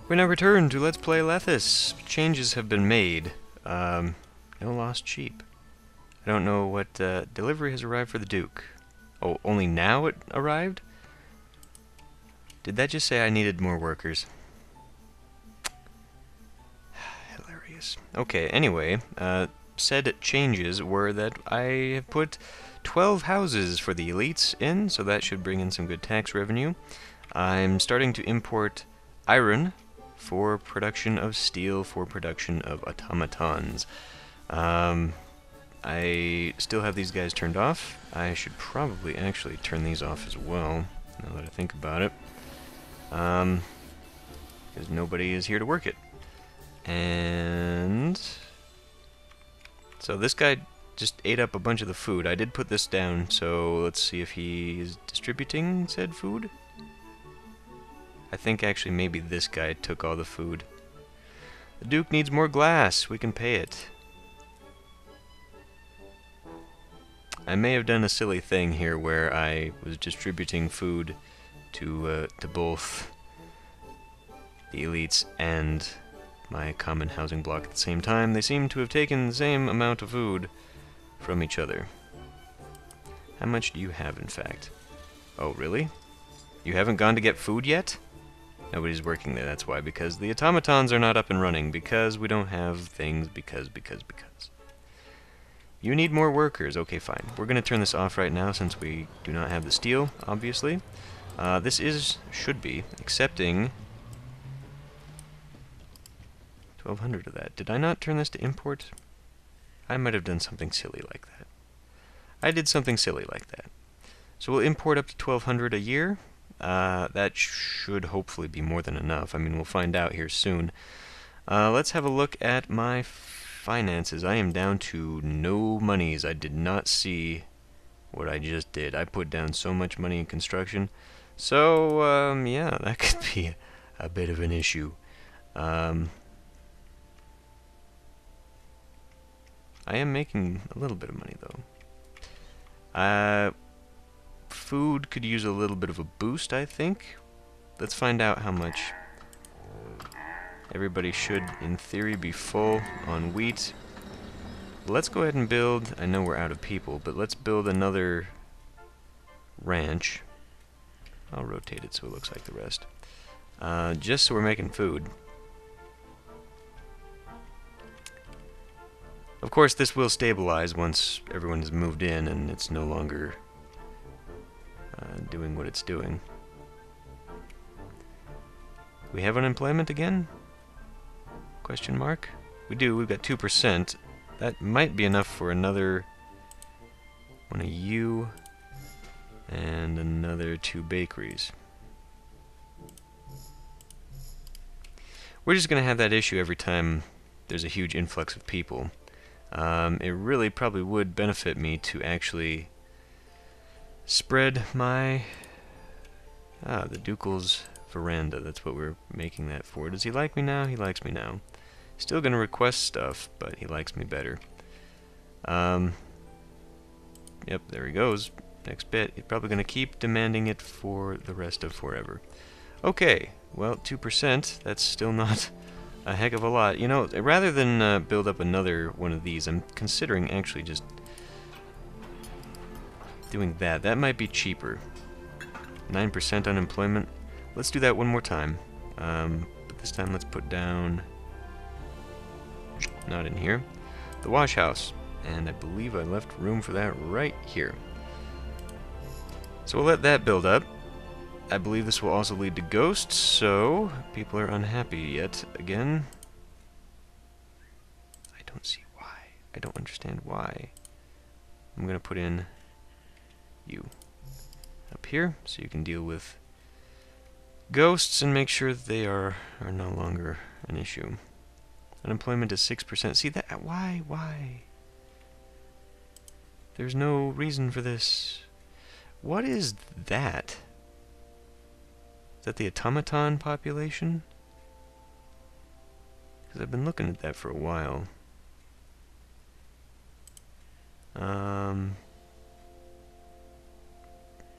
We now return to Let's Play Lethis. Changes have been made. No lost sheep. I don't know what delivery has arrived for the Duke. Oh, only now it arrived? Did that just say I needed more workers? Hilarious. Okay, anyway, said changes were that I have put 12 houses for the elites in, so that should bring in some good tax revenue. I'm starting to import iron for production of steel, for production of automatons. I still have these guys turned off. I should probably actually turn these off as well, now that I think about it. Because nobody is here to work it. And so this guy just ate up a bunch of the food. I did put this down, so let's see if he is distributing said food. I think actually maybe this guy took all the food. The Duke needs more glass. We can pay it. I may have done a silly thing here where I was distributing food to both the elites and my common housing block at the same time. They seem to have taken the same amount of food from each other. How much do you have, in fact? Oh, really? You haven't gone to get food yet? Nobody's working there, that's why. Because the automatons are not up and running. Because we don't have things. Because. You need more workers. Okay, fine. We're going to turn this off right now since we do not have the steel, obviously. This should be accepting 1,200 of that. Did I not turn this to import? I might have done something silly like that. I did something silly like that. So we'll import up to 1,200 a year. That should hopefully be more than enough. I mean, we'll find out here soon. Let's have a look at my finances. I am down to no monies. I did not see what I just did. I put down so much money in construction. So, yeah, that could be a bit of an issue. I am making a little bit of money, though. Food could use a little bit of a boost, I think. Let's find out how much. Everybody should, in theory, be full on wheat. Let's go ahead and build, I know we're out of people, but let's build another ranch. I'll rotate it so it looks like the rest. Just so we're making food. Of course, this will stabilize once everyone has moved in and it's no longer doing what it's doing. We have unemployment again? Question mark? We do. We've got 2%. That might be enough for another one of you and another 2 bakeries. We're just going to have that issue every time there's a huge influx of people. It really probably would benefit me to actually spread my... the Ducal's veranda. That's what we're making that for. Does he like me now? He likes me now. Still gonna request stuff, but he likes me better. Yep, there he goes. Next bit. He's probably gonna keep demanding it for the rest of forever. Okay, well, 2%. That's still not a heck of a lot. You know, rather than build up another one of these, I'm considering actually just doing that. That might be cheaper. 9% unemployment. Let's do that one more time. But this time let's put down... not in here. The wash house. And I believe I left room for that right here. So we'll let that build up. I believe this will also lead to ghosts, so people are unhappy yet again. I don't see why. I don't understand why. I'm going to put in you up here so you can deal with ghosts and make sure that they are no longer an issue. Unemployment is 6%. See that? Why? There's no reason for this. What is that? Is that the automaton population? Because I've been looking at that for a while.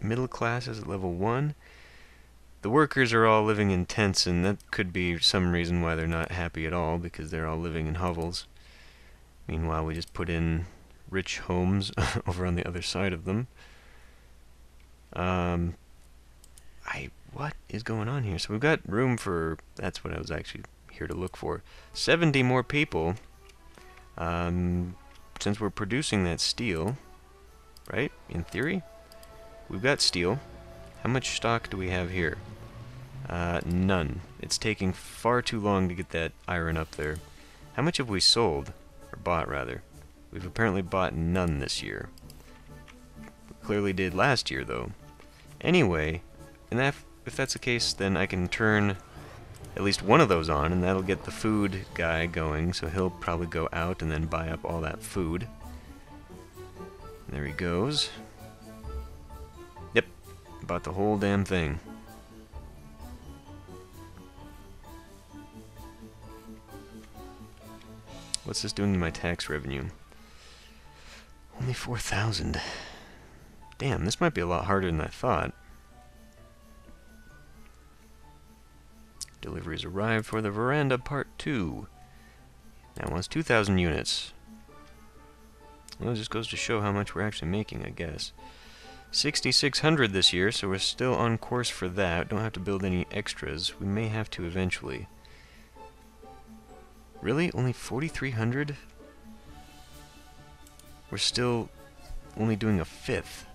Middle class is at level 1. The workers are all living in tents, and that could be some reason why they're not happy at all, because they're all living in hovels. Meanwhile, we just put in rich homes over on the other side of them. What is going on here? So we've got room for, that's what I was actually here to look for, 70 more people. Since we're producing that steel, right? In theory, we've got steel. How much stock do we have here? None. It's taking far too long to get that iron up there. How much have we sold? Or bought, rather. We've apparently bought none this year. We clearly did last year, though. Anyway, if that's the case, then I can turn at least one of those on, and that'll get the food guy going, so he'll probably go out and then buy up all that food. There he goes. Yep, bought the whole damn thing. What's this doing to my tax revenue? Only 4,000. Damn, this might be a lot harder than I thought. Deliveries arrived for the veranda part 2. That wants 2,000 units. Well, it just goes to show how much we're actually making, I guess. 6,600 this year, so we're still on course for that. Don't have to build any extras. We may have to eventually. Really? Only 4,300? We're still only doing a fifth.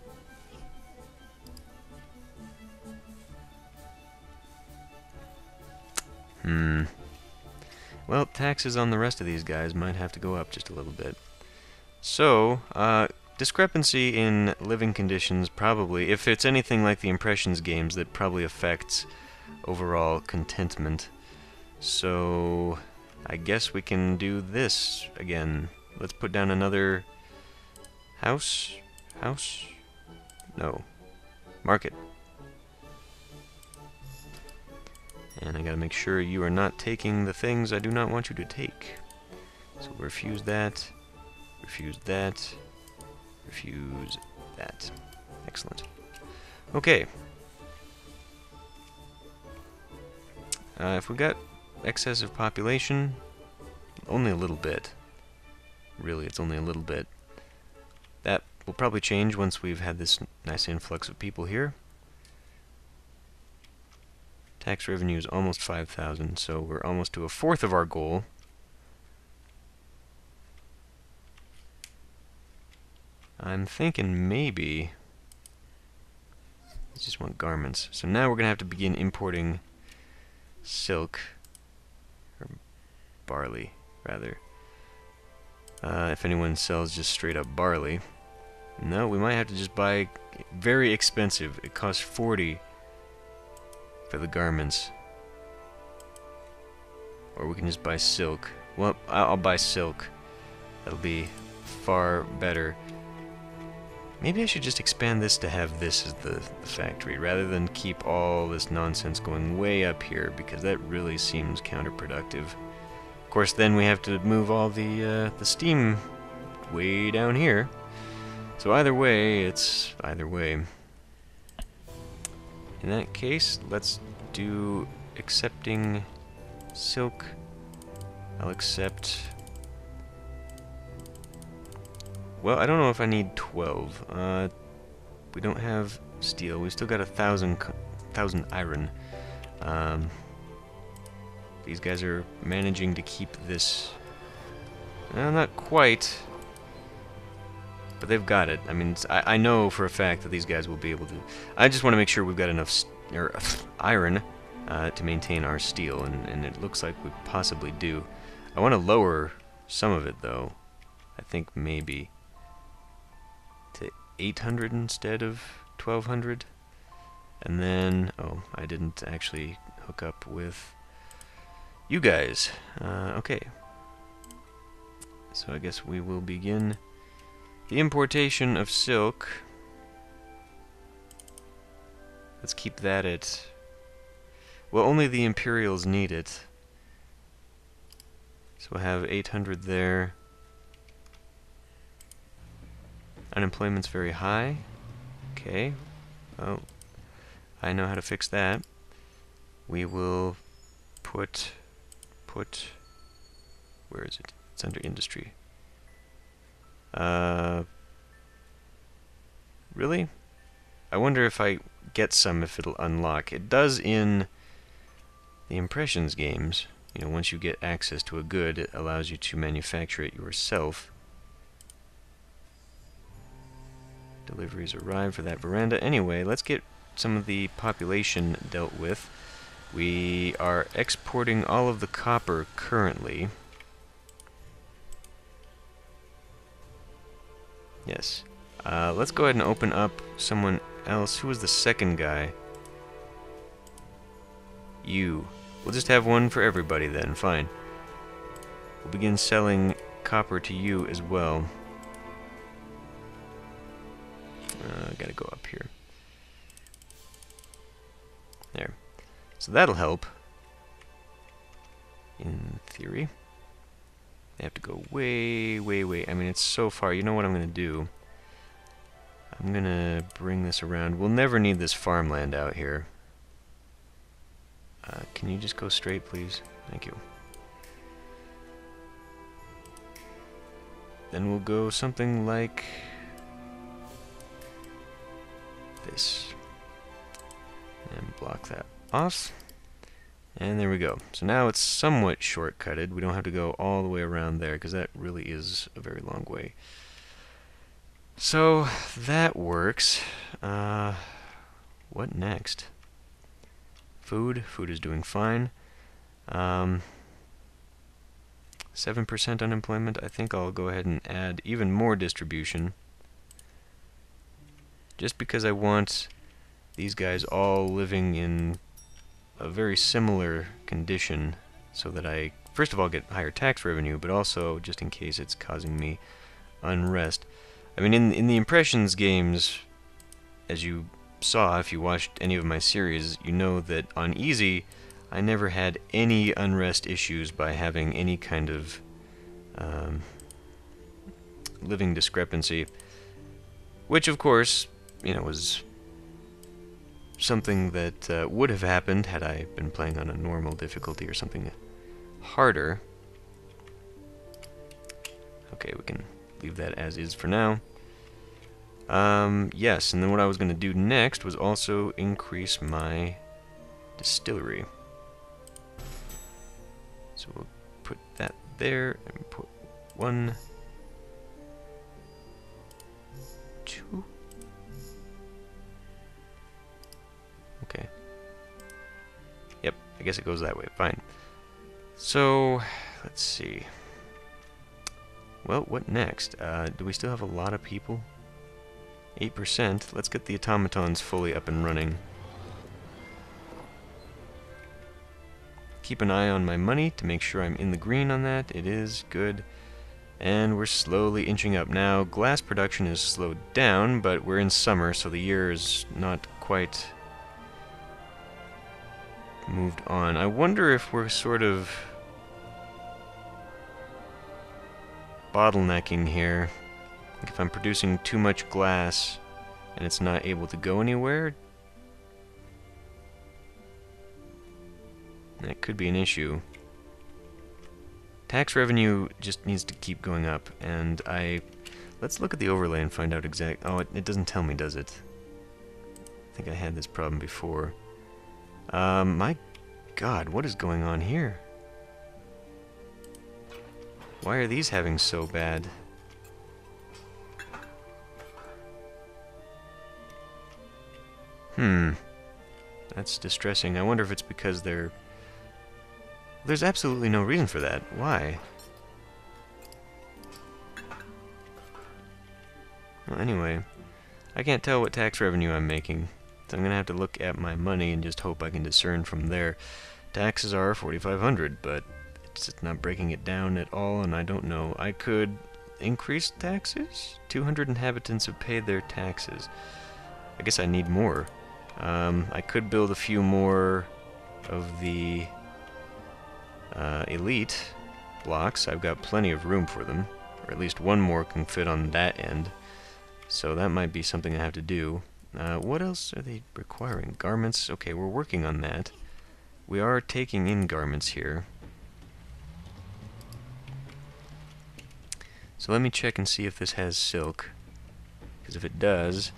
Well, taxes on the rest of these guys might have to go up just a little bit. So, discrepancy in living conditions probably, if it's anything like the Impressions games, that probably affects overall contentment. So, I guess we can do this again. Let's put down another house. No. Market. And I gotta make sure you are not taking the things I do not want you to take. So refuse that, refuse that, refuse that. Excellent. Okay. If we got excessive population, only a little bit. Really, it's only a little bit. That will probably change once we've had this nice influx of people here. Tax revenue is almost 5,000, so we're almost to a fourth of our goal. I'm thinking maybe I just want garments. So now we're going to have to begin importing silk, or barley, rather. If anyone sells just straight up barley. No, we might have to just buy very expensive. It costs 40 for the garments. Or we can just buy silk. Well, I'll buy silk. That'll be far better. Maybe I should just expand this to have this as the factory, rather than keep all this nonsense going way up here, because that really seems counterproductive. Of course, then we have to move all the steam way down here. So either way, it's either way. In that case, let's do accepting silk. I'll accept... Well, I don't know if I need 12. We don't have steel. We've still got 1,000 iron. These guys are managing to keep this... not quite. But they've got it. I mean, I know for a fact that these guys will be able to... I just want to make sure we've got enough iron to maintain our steel, and it looks like we possibly do. I want to lower some of it, though. I think maybe to 800 instead of 1,200. And then... Oh, I didn't actually hook up with you guys. Okay. So I guess we will begin... the importation of silk. Let's keep that at... Well, only the Imperials need it. So we'll have 800 there. Unemployment's very high. Okay. Oh, I know how to fix that. we will put, where is it? It's under industry. Really? I wonder if I get some, if it'll unlock. It does in the Impressions games. You know, once you get access to a good, it allows you to manufacture it yourself. Deliveries arrive for that veranda. Anyway, let's get some of the population dealt with. We are exporting all of the copper currently. Yes. Let's go ahead and open up someone else. Who was the second guy? You. We'll just have one for everybody then. Fine. We'll begin selling copper to you as well. Gotta go up here. There. So that'll help. In theory. They have to go way, way, way. I mean, it's so far. You know what I'm going to do? I'm going to bring this around. We'll never need this farmland out here. Can you just go straight, please? Thank you. Then we'll go something like this. And block that off. And there we go. So now it's somewhat shortcutted. We don't have to go all the way around there, because that really is a very long way. So that works. What next? Food. Food is doing fine. 7% unemployment. I think I'll go ahead and add even more distribution. Just because I want these guys all living in a very similar condition, so that I, first of all, get higher tax revenue, but also just in case it's causing me unrest. I mean, in the Impressions games, as you saw if you watched any of my series, you know that on easy, I never had any unrest issues by having any kind of living discrepancy, which of course, you know, was something that would have happened had I been playing on a normal difficulty or something harder. Okay, we can leave that as is for now. Yes, and then what I was going to do next was also increase my distillery. So we'll put that there, and put 1, 2. Okay. Yep, I guess it goes that way. Fine. So, let's see. Well, what next? Do we still have a lot of people? 8%. Let's get the automatons fully up and running. Keep an eye on my money to make sure I'm in the green on that. It is good. And we're slowly inching up. Now, glass production is slowed down, but we're in summer, so the year is not quite moved on. I wonder if we're sort of bottlenecking here. Like if I'm producing too much glass and it's not able to go anywhere, that could be an issue. Tax revenue just needs to keep going up, and let's look at the overlay and find out exact. Oh, it doesn't tell me, does it? I think I had this problem before. My God, what is going on here? Why are these having so bad? That's distressing. I wonder if it's because there's absolutely no reason for that. Why? Well, anyway, I can't tell what tax revenue I'm making, so I'm gonna have to look at my money and just hope I can discern from there. Taxes are 4,500, but it's not breaking it down at all, and I don't know. I could increase taxes? 200 inhabitants have paid their taxes. I guess I need more. I could build a few more of the elite blocks. I've got plenty of room for them, or at least one more can fit on that end. So that might be something I have to do. What else are they requiring? Garments? Okay, we're working on that. we are taking in garments here. So let me check and see if this has silk. Because if it does,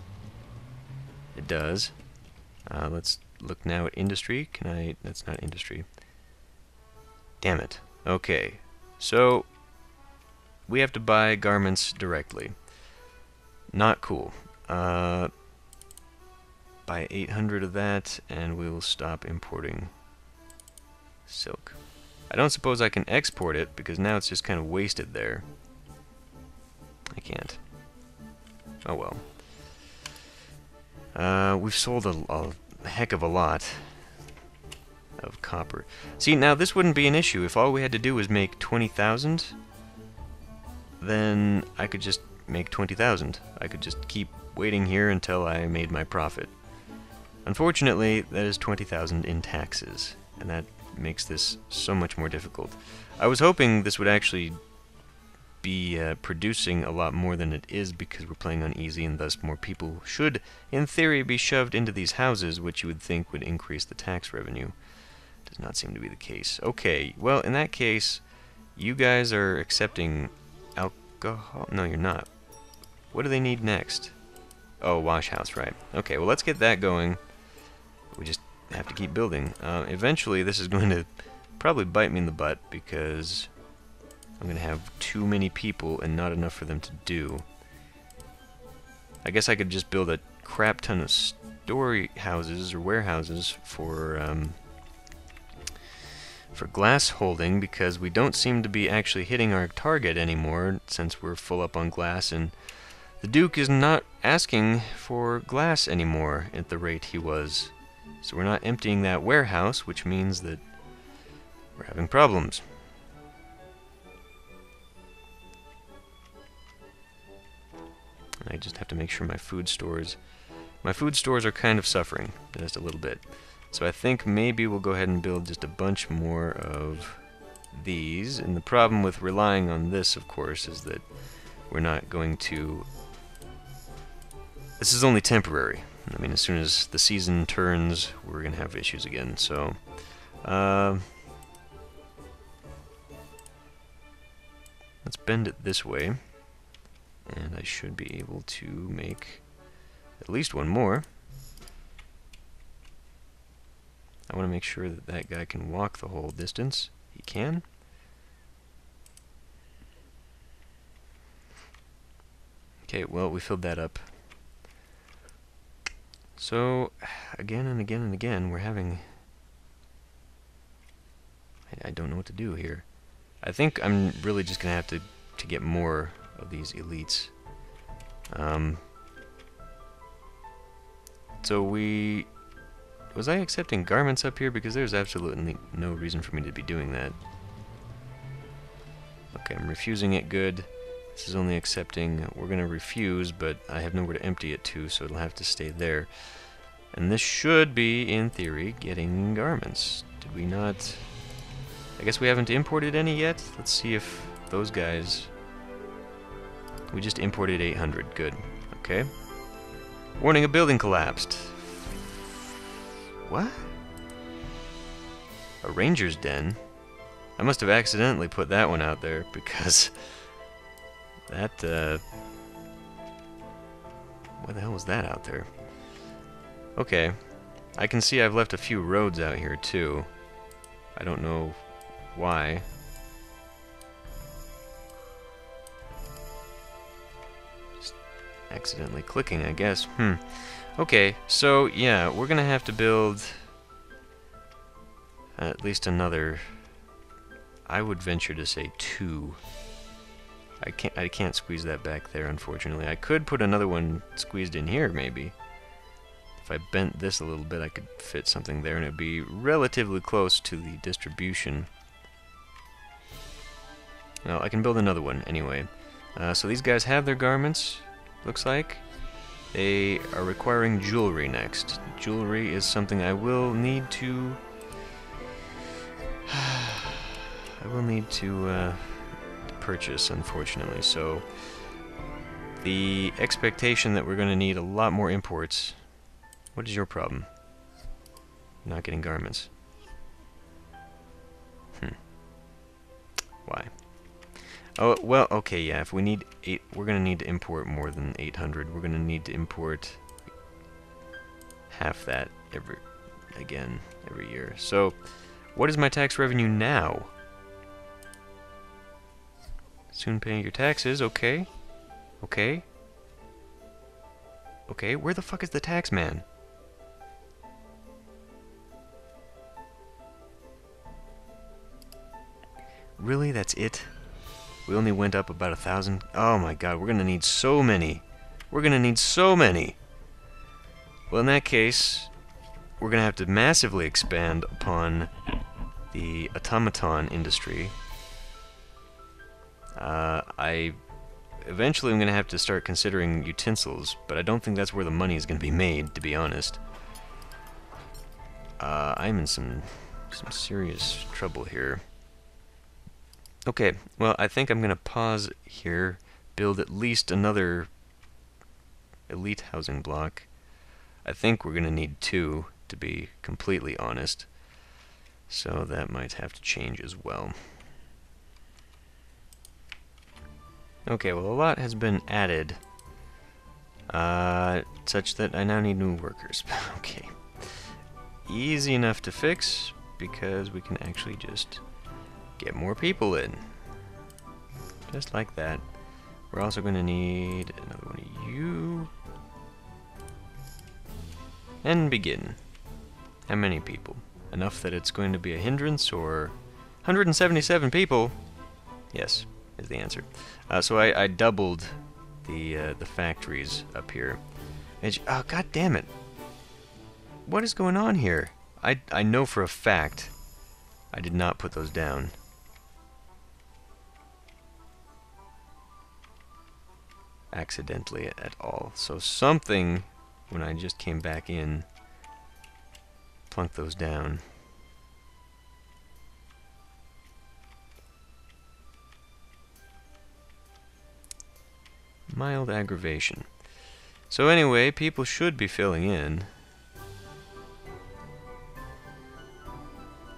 it does. Let's look now at industry. Can I... That's not industry. Damn it. Okay. So, we have to buy garments directly. Not cool. Buy 800 of that, and we will stop importing silk. I don't suppose I can export it, because now it's just kind of wasted there. I can't. Oh well. We've sold a heck of a lot of copper. See, now this wouldn't be an issue. If all we had to do was make 20,000, then I could just make 20,000. I could just keep waiting here until I made my profit. Unfortunately, that is 20,000 in taxes, and that makes this so much more difficult. I was hoping this would actually be producing a lot more than it is because we're playing on easy, and thus more people should, in theory, be shoved into these houses, which you would think would increase the tax revenue. Does not seem to be the case. Okay, well, in that case, you guys are accepting alcohol. No, you're not. What do they need next? Oh, wash house, right. Okay, well, let's get that going. We just have to keep building. Eventually, this is going to probably bite me in the butt because I'm going to have too many people and not enough for them to do. I guess I could just build a crap ton of story houses or warehouses for glass holding, because we don't seem to be actually hitting our target anymore since we're full up on glass, and the Duke is not asking for glass anymore at the rate he was. So we're not emptying that warehouse, which means that we're having problems. I just have to make sure my food stores are kind of suffering just a little bit. So I think maybe we'll go ahead and build just a bunch more of these. And the problem with relying on this, of course, is that we're not going to... This is only temporary. I mean, as soon as the season turns, we're going to have issues again. So, let's bend it this way. And I should be able to make at least one more. I want to make sure that that guy can walk the whole distance. He can. Okay, well, we filled that up. So, again and again and again, we're having... I don't know what to do here. I think I'm really just going to have to get more of these elites. So we... Was I accepting garments up here? Because there's absolutely no reason for me to be doing that. Okay, I'm refusing it, good. This is only accepting... We're going to refuse, but I have nowhere to empty it to, so it'll have to stay there. And this should be, in theory, getting garments. Did we not... I guess we haven't imported any yet? Let's see if those guys... We just imported 800, good. Okay. Warning, a building collapsed. What? A ranger's den? I must have accidentally put that one out there, because... That, what the hell was that out there? Okay. I can see I've left a few roads out here, too. I don't know why. Just accidentally clicking, I guess. Okay, so, yeah, we're gonna have to build... at least another... I would venture to say 2. I can't squeeze that back there, unfortunately. I could put another one squeezed in here, maybe. If I bent this a little bit, I could fit something there, and it'd be relatively close to the distribution. Well, I can build another one, anyway. So these guys have their garments, looks like. They are requiring jewelry next. Jewelry is something I will need to... I will need to purchase, unfortunately. So the expectation that we're going to need a lot more imports. What is your problem? Not getting garments. Why? Oh, well, okay, yeah, if we need 8, we're gonna need to import more than 800. We're gonna need to import half that every year. So, what is my tax revenue now? Soon paying your taxes, okay. Okay. Okay, where the fuck is the tax man? Really, that's it? We only went up about 1,000. Oh my god, we're gonna need so many. We're gonna need so many. Well, in that case, we're gonna have to massively expand upon the automaton industry. I eventually am gonna have to start considering utensils, but I don't think that's where the money is gonna be made, to be honest. I'm in some serious trouble here. Okay, well, I think I'm going to pause here, build at least another elite housing block. I think we're going to need 2, to be completely honest. So that might have to change as well. Okay, well, a lot has been added, such that I now need new workers. Okay. Easy enough to fix, because we can actually just get more people in. Just like that. We're also going to need another one of you. And begin. How many people? Enough that it's going to be a hindrance, or 177 people? Yes, is the answer. So I doubled the factories up here. And oh, god damn it. What is going on here? I know for a fact I did not put those down. Accidentally at all. So something, when I just came back in, plunked those down. Mild aggravation. So anyway, people should be filling in.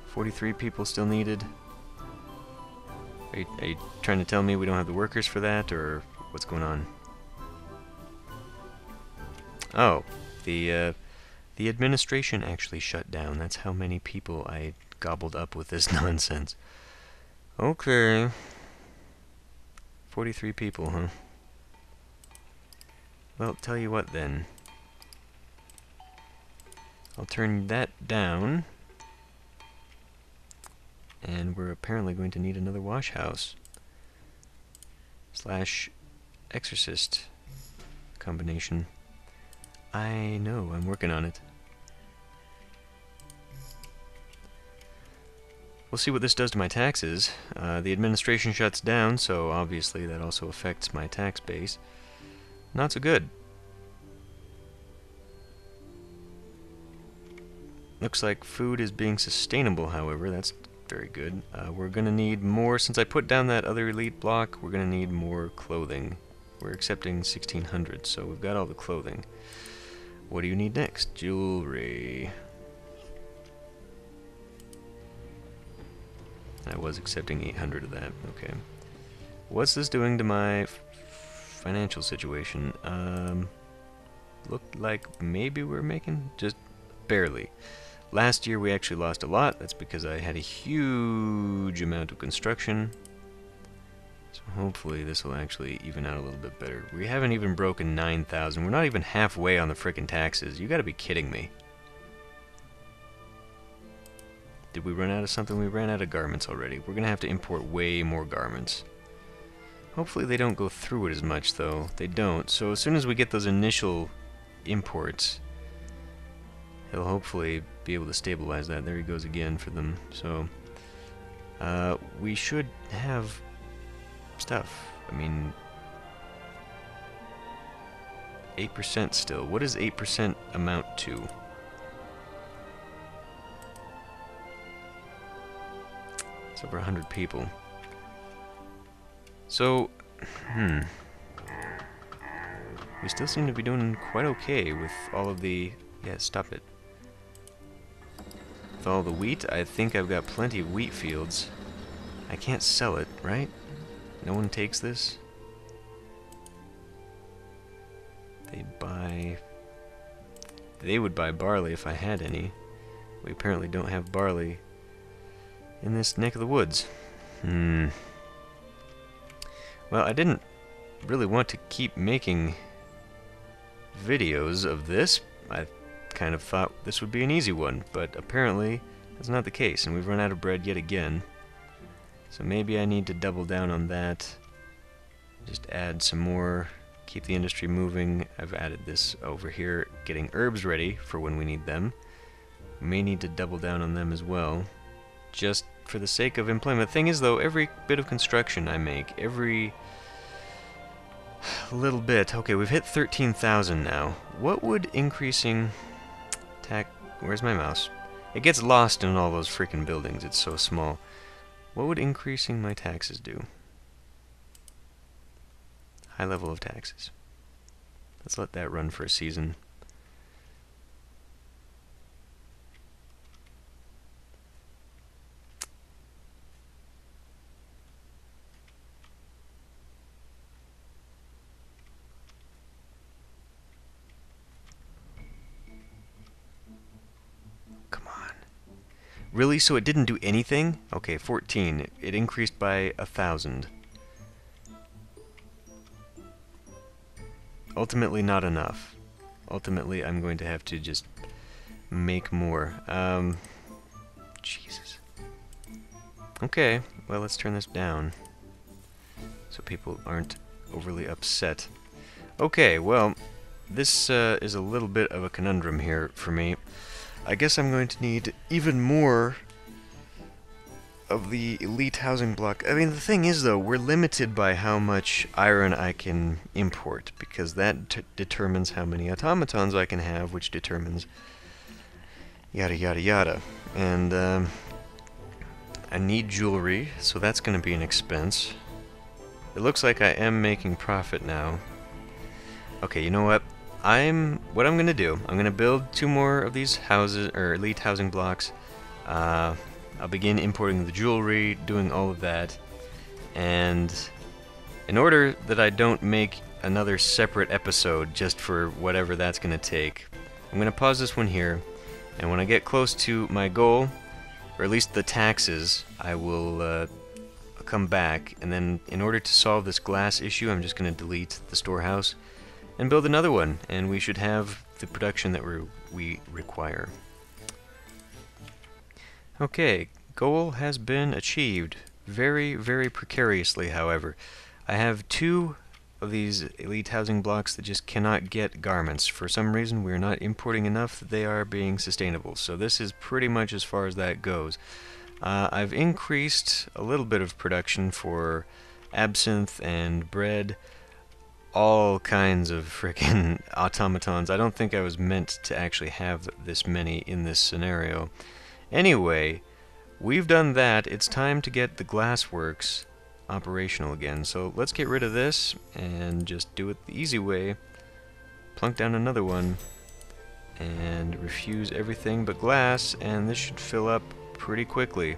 43 people still needed. Are you trying to tell me we don't have the workers for that, or what's going on? Oh, the administration actually shut down. That's how many people I gobbled up with this nonsense. Okay. 43 people, huh? Well, tell you what then. I'll turn that down. And we're apparently going to need another wash house. / exorcist combination. I know, I'm working on it. We'll see what this does to my taxes. The administration shuts down, so obviously that also affects my tax base. Not so good. Looks like food is being sustainable, however. That's very good. We're going to need more. Since I put down that other elite block, we're going to need more clothing. We're accepting 1,600, so we've got all the clothing. What do you need next? Jewelry. I was accepting 800 of that. Okay. What's this doing to my financial situation? Looked like maybe we're making just barely. Last year we actually lost a lot. That's because I had a huge amount of construction. So hopefully this will actually even out a little bit better. We haven't even broken 9,000. We're not even halfway on the frickin' taxes. You gotta be kidding me. Did we run out of something? We ran out of garments already. We're gonna have to import way more garments. Hopefully they don't go through it as much, though. They don't. So as soon as we get those initial imports, he'll hopefully be able to stabilize that. There he goes again for them. So we should have stuff. I mean, 8% still. What does 8% amount to? It's over 100 people. So, we still seem to be doing quite okay with all of the... Yeah, stop it. with all the wheat. I think I've got plenty of wheat fields. I can't sell it, right? No one takes this? They would buy barley if I had any. We apparently don't have barley in this neck of the woods. Well, I didn't really want to keep making videos of this. I kind of thought this would be an easy one, but apparently that's not the case, and we've run out of bread yet again. So maybe I need to double down on that. Just add some more, keep the industry moving. I've added this over here, getting herbs ready for when we need them. We may need to double down on them as well, just for the sake of employment. The thing is, though, every bit of construction I make, every little bit... Okay, we've hit 13,000 now. What would increasing... Where's my mouse? It gets lost in all those freaking buildings. It's so small. What would increasing my taxes do? High level of taxes. Let's let that run for a season. Really? So it didn't do anything? Okay, 14. It increased by 1,000. Ultimately not enough. Ultimately I'm going to have to just make more. Jesus. Okay, well, let's turn this down so people aren't overly upset. Okay, well, this is a little bit of a conundrum here for me. I guess I'm going to need even more of the elite housing block. I mean, the thing is, though, we're limited by how much iron I can import, because that determines how many automatons I can have, which determines yada yada yada. And I need jewelry, so that's going to be an expense. It looks like I am making profit now. Okay, you know what? What I'm gonna do, I'm gonna build 2 more of these houses, or elite housing blocks. I'll begin importing the jewelry, doing all of that, and in order that I don't make another separate episode just for whatever that's gonna take, I'm gonna pause this one here, and when I get close to my goal, or at least the taxes, I will come back, and then in order to solve this glass issue, I'm just gonna delete the storehouse and build another one, and we should have the production that we require. Okay, goal has been achieved. Very, very precariously, however. I have 2 of these elite housing blocks that just cannot get garments. For some reason, we are not importing enough that they are being sustainable. So this is pretty much as far as that goes. I've increased a little bit of production for absinthe and bread. All kinds of frickin' automatons. I don't think I was meant to actually have this many in this scenario. Anyway, we've done that. It's time to get the glassworks operational again. So let's get rid of this and just do it the easy way. Plunk down another one and refuse everything but glass, and this should fill up pretty quickly.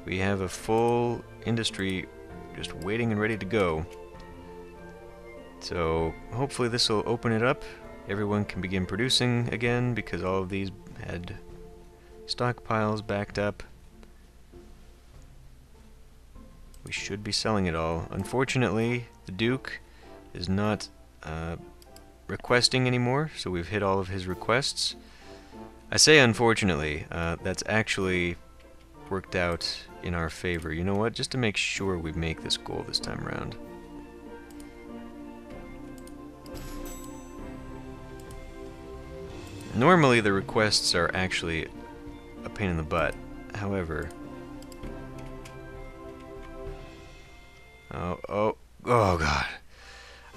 We have a full industry just waiting and ready to go. So hopefully this will open it up. Everyone can begin producing again, because all of these had stockpiles backed up. We should be selling it all. Unfortunately, the Duke is not requesting anymore, so we've hit all of his requests. I say unfortunately, that's actually worked out in our favor. You know what? Just to make sure we make this goal this time around. Normally the requests are actually a pain in the butt. However... Oh god.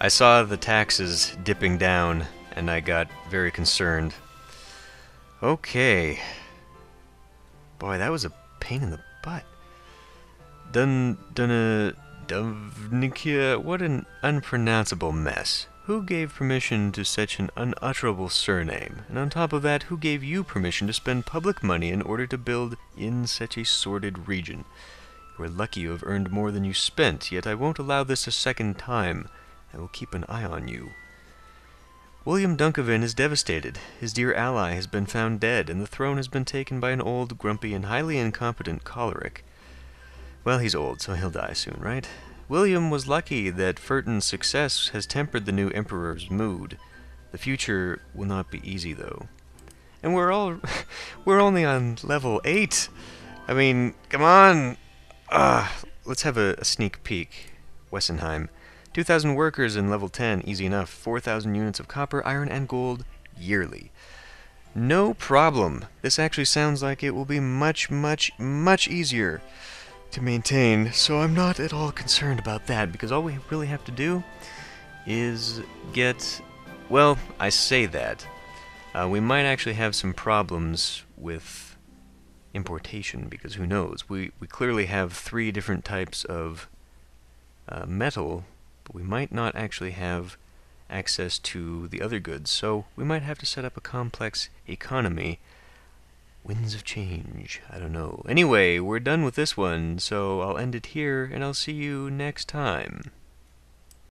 I saw the taxes dipping down and I got very concerned. Okay. Boy, that was a pain in the butt. Duvnikia, what an unpronounceable mess. Who gave permission to such an unutterable surname? And on top of that, who gave you permission to spend public money in order to build in such a sordid region? You are lucky you have earned more than you spent, yet I won't allow this a second time. I will keep an eye on you. William Duncavan is devastated. His dear ally has been found dead, and the throne has been taken by an old, grumpy, and highly incompetent choleric. Well, he's old, so he'll die soon, right? William was lucky that Furton's success has tempered the new emperor's mood. The future will not be easy, though. And we're only on level 8. I mean, come on. Let's have a sneak peek. Wessenheim. 2,000 workers in level 10, easy enough. 4,000 units of copper, iron, and gold yearly. No problem. This actually sounds like it will be much, much, much easier to maintain, so I'm not at all concerned about that, because all we really have to do is get... Well, I say that. We might actually have some problems with importation, because who knows? We clearly have 3 different types of metal, but we might not actually have access to the other goods, so we might have to set up a complex economy. Winds of change, I don't know. Anyway, we're done with this one, so I'll end it here, and I'll see you next time.